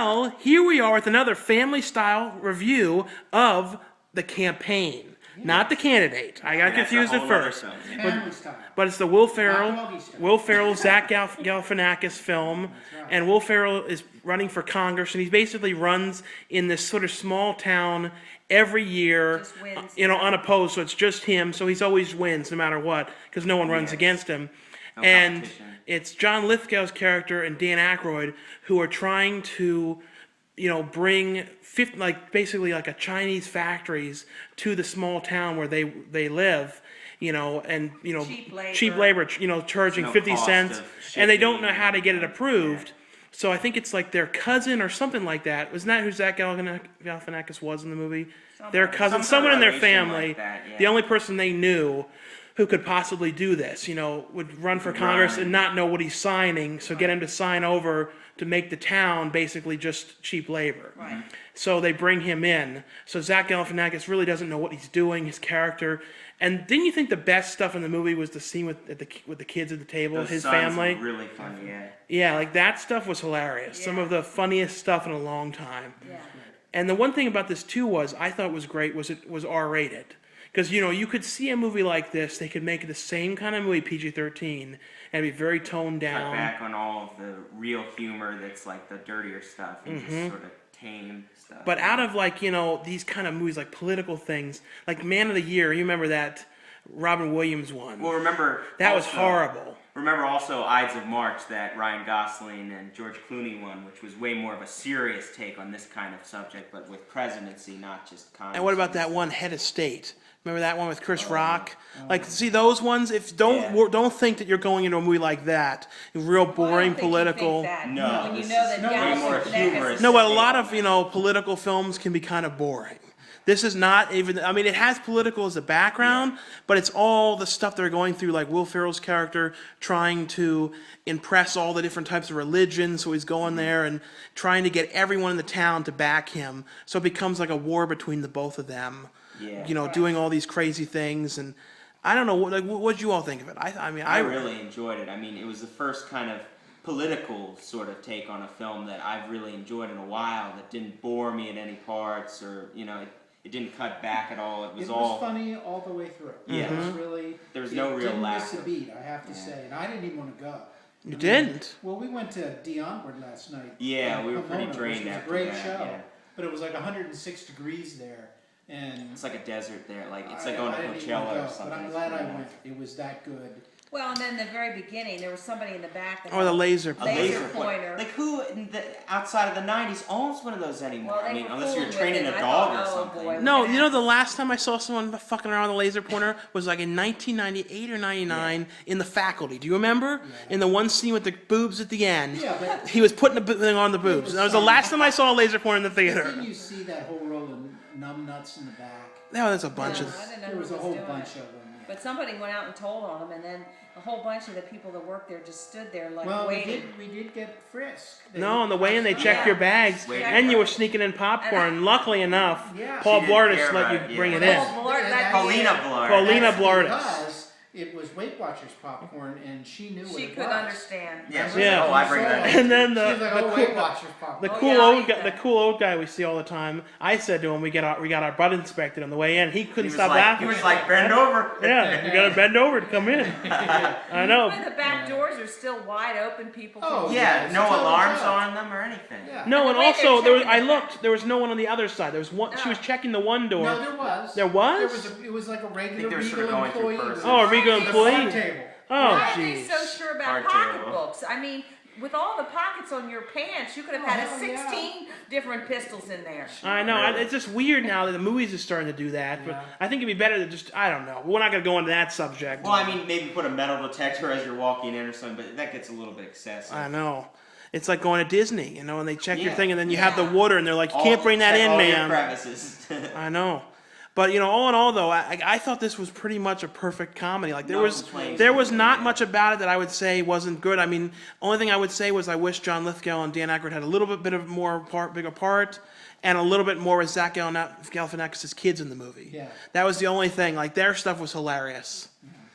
Well, here we are with another family-style review of the campaign. Not the candidate. I got confused at first. But it's the Will Ferrell, Zach Galifianakis film, and Will Ferrell is running for Congress, and he basically runs in this sort of small town every year, unopposed. So it's just him. So he's always wins no matter what, because no one runs against him. No and it's John Lithgow's character and Dan Aykroyd who are trying to, bring basically a Chinese factories to the small town where they live, and cheap labor, charging 50 cents, and they don't know how to get it approved. Yeah. So I think it's like their cousin or something like that. Wasn't that who Zach Galifianakis was in the movie? Their cousin, someone in their family, like that, yeah. The only person they knew who could possibly do this, would run for Congress and not know what he's signing, so get him to sign over to make the town basically just cheap labor. Right. So they bring him in. So Zach Galifianakis really doesn't know what he's doing, his character. And didn't you think the best stuff in the movie was the scene with the kids at the table, his family? Were really funny, yeah. Yeah, that stuff was hilarious. Yeah. Some of the funniest stuff in a long time. Yeah. And the one thing about this too I thought was great was it was R-rated. Because, you could see a movie like this, they could make it the same kind of movie, PG-13, and be very toned down. Cut back on all of the real humor that's like the dirtier stuff and just sort of tame stuff. But out of, these kind of movies, like political things, like Man of the Year, you remember that Robin Williams one? Well, remember... That was horrible. Remember also Ides of March, that Ryan Gosling and George Clooney one, which was way more of a serious take on this kind of subject, but with presidency, not just Congress. And what about that one, Head of State? Remember that one with Chris Rock? See those ones. Don't think that you're going into a movie like that. Real boring political. No, this is way more humorous. No, but a lot of political films can be kind of boring. This is not even. I mean, it has political as a background, but it's all the stuff they're going through, like Will Ferrell's character trying to impress all the different types of religions. So he's going there and trying to get everyone in the town to back him. So it becomes like a war between the both of them. Yeah. Doing all these crazy things, and I don't know. What did you all think of it? I really enjoyed it. I mean, it was the first kind of political sort of take on a film that I've really enjoyed in a while. That didn't bore me at any parts, or it didn't cut back at all. It was funny all the way through. Yeah, it was really. There was no real lack. Didn't miss a beat, I have to say, and I didn't even want to go. You didn't? Well, we went to Onward last night. Yeah, we were pretty drained after that. It was a great show, but it was like 106 degrees there. And it's like a desert there, it's like going to Coachella or something. But I'm glad I went. It was that good. Well, and then in the very beginning, there was somebody in the back. That the laser pointer. Like who outside of the 90s owns one of those anymore? Well, I mean, unless you're training a dog or something. Boy, no, the last time I saw someone fucking around with a laser pointer was like in 1998 or 99 in The Faculty. Do you remember? Yeah. In the one scene with the boobs at the end. Yeah, but he was putting the thing on the boobs. That was the last time I saw a laser pointer in the theater. Didn't you see that whole row of numbnuts in the back? No, there's a bunch of... There was a whole bunch of them. Yeah. But somebody went out and told on them, and then a whole bunch of the people that worked there just stood there waiting. We did get frisked. On the way in, they checked your bags, and you were sneaking in popcorn. Luckily enough, Paul Blart just let you bring it in. Paulina Blart. Paulina Blart. It was Weight Watchers popcorn, and she knew what it was. She could understand. Yeah. I bring that in. And then the cool old guy we see all the time. I said to him, we got our butt inspected on the way in. He couldn't stop laughing. He was like, bend over. Yeah, you got to bend over to come in. I know. The back doors are still wide open. People. No alarms on them or anything. Yeah. No, and also I looked. There was no one on the other side. There was one. She was checking the one door. No, there was. There was. It was like a regular Regal employee. Oh, a Regal employee. Oh, why are they so sure about pocketbooks? I mean, with all the pockets on your pants, you could have had 16 different pistols in there. I know. Really? It's just weird now that the movies are starting to do that. But I think it'd be better to just, I don't know. We're not going to go into that subject. Well, I mean, maybe put a metal detector as you're walking in or something, but that gets a little bit excessive. I know. It's like going to Disney, and they check your thing, and then you have the water, and they're like, you can't bring that in, ma'am. I know. But all in all, though, I thought this was pretty much a perfect comedy. Like there was not much about it that I would say wasn't good. I mean, only thing I would say was I wish John Lithgow and Dan Aykroyd had a little bit of bigger part, and a little bit more with Zach Galifianakis' kids in the movie. Yeah. That was the only thing. Like their stuff was hilarious.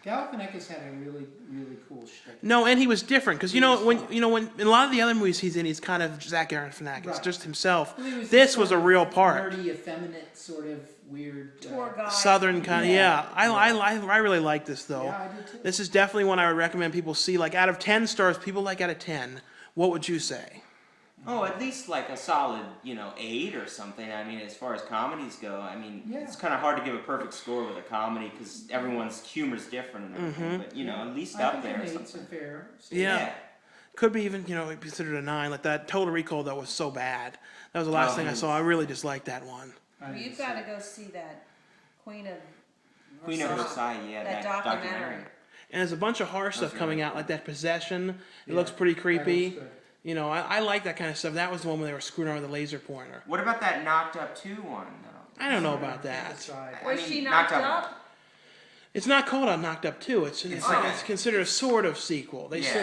Galifianakis had a really, really cool shtick. No, and he was different because when in a lot of the other movies he's in, he's kind of Zach Galifianakis, Right. just himself. Well, he was This this was a sort of real part. Nerdy, effeminate, sort of weird. Tour guide. Southern kind of, Yeah. I really like this though. Yeah, I did too. This is definitely one I would recommend people see. Like out of 10 stars, people like out of 10. What would you say? Oh, at least like a solid, 8 or something. I mean, as far as comedies go, I mean, Yeah. it's kind of hard to give a perfect score with a comedy because everyone's humor's different and everything. But at least I up think there an or 8's a something. fair. Yeah. Could be even, considered a 9. Like that Total Recall though was so bad. That was the last thing I saw. I really disliked that one. Well, you've got to go see that Queen of Versailles, yeah, that that documentary. And there's a bunch of horror stuff really coming out, like that Possession. It Yeah, looks pretty that creepy. looks good. I like that kind of stuff. That was the one where they were screwing around with a laser pointer. What about that Knocked Up 2 one, though? I don't know about that. Decide. Was I mean, she knocked Knocked up? It's not called a Knocked Up 2. It's Oh. considered a sort of sequel. They Yeah.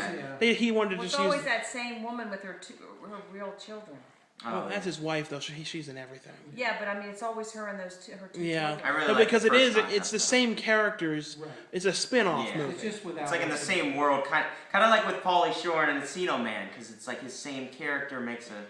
said he wanted to Well, it's just use. always that same woman with her real children. Well, that's his wife though. She's in everything. Yeah, but I mean, it's always her and her two Yeah, children. I really but like because the it is, first Knocked it's Up, the though. same characters. Right. It's a spin-off Yeah. movie. It's just without. It's like in the same world, kind of like with Pauly Shore and Encino Man, because it's like his same character makes a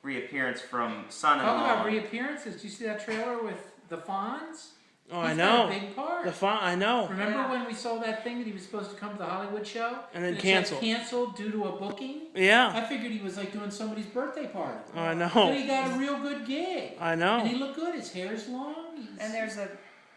reappearance from Son-in-Law. Talking about reappearances, did you see that trailer with the Fonz? Oh, I He's know. got a big part. I know. Remember Yeah. when we saw that thing that he was supposed to come to the Hollywood show? And then it said canceled. Canceled due to a booking? Yeah. I figured he was like doing somebody's birthday party. Oh, I And know. he got a real good gig. I And he know. looked good. His hair's long. And there's a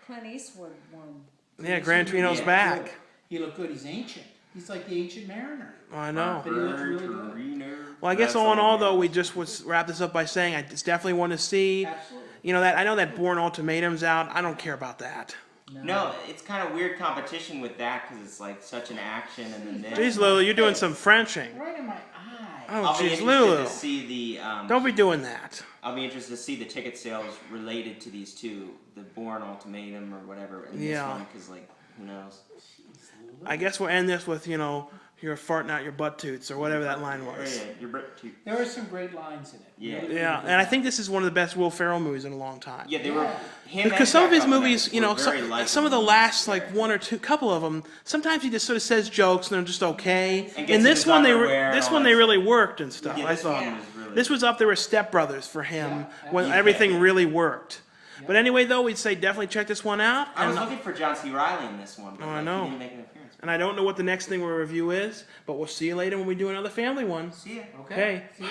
Clint Eastwood one. Yeah, Gran Torino's Yeah, back. good. He looked good. He's ancient. He's like the ancient mariner. Oh, I know. But he looks really good. Well, I guess That's all in all, the though, we name. just would wrap this up by saying it's definitely one to see. Absolutely. That I know that Bourne Ultimatum's out. I don't care about that. No, it's kind of weird competition with that because it's like such an action and then Jeez, Lulu, you're doing some Frenching. Right in my eye. Oh, I'll be jeez, interested Lulu. to see the. Don't be doing that. I'll be interested to see the ticket sales related to these two, the Bourne Ultimatum or whatever, and Yeah. this one because like who knows. I guess we'll end this with, you're farting out your butt toots or whatever that line Oh, was. yeah, your Brit too. There were some great lines in it. Yeah. Really, Yeah, really and I good think this is one of the best Will Ferrell movies in a long time. Yeah, they were. Him Because and some of his Jack movies, Galifianakis were very some of the likable. last like one or two, couple of them, sometimes he just sort of says jokes and they're just okay. And gets And in this his one, underwear and this all one that they stuff. really worked and stuff. Yeah, I this thought one was really. this was up there with Step Brothers for him when Yeah. everything really worked. But anyway, though, we'd say definitely check this one out. I was And, looking for John C. Reilly in this one, but Oh, I like, know. he didn't make an appearance. and I don't know what the next thing we'll review is, but we'll see you later when we do another family one. See ya. Okay. Okay.